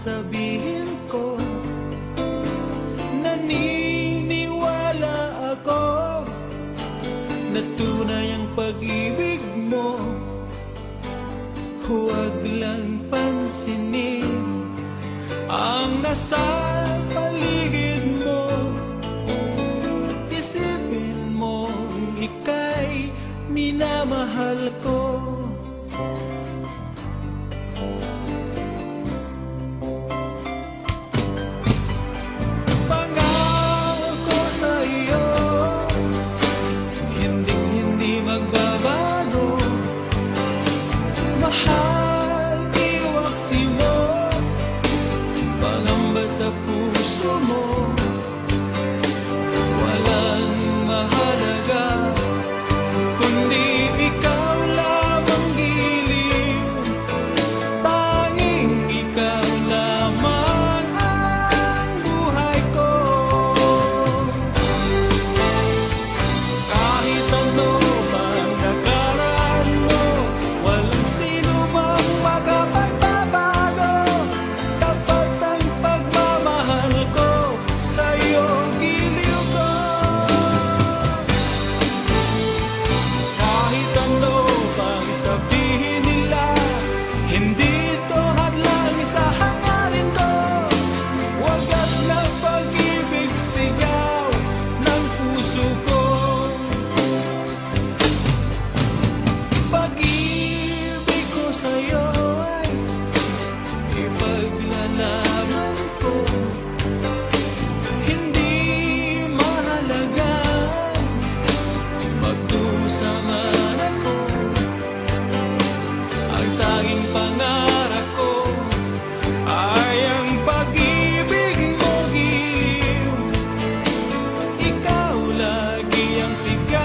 sasabihin ko, naniniwala ako na tunay ang pag-ibig mo. Huwag lang pansinin ang nasa paligid mo. Isipin mo ika'y minamahal ko. Pangako sa iyo, hindi magbabago. Mahal, iwaksi mo, pangamba sa puso mo. Walang mahalaga kundi ikaw lamang giliw. Tanging ikaw lamang ang buhay ko. Kahit ano man nakaraan mo, walang sino mang makapagbabago. Tapat ang pagmamahal ko sa'yo, giliw ko. Kahit ano pang sabihin nila, hindi ito hadlang sa hangarin ko. Wagas na pag-ibig, sigaw ng puso ko. Pag-ibig ko sa'yo ay ipaglalaban ko. Hindi mahalaga magdusa man ako. Ang tanging pangarap ko ay ang pag-ibig mo, giliw. Ikaw lagi ang sigaw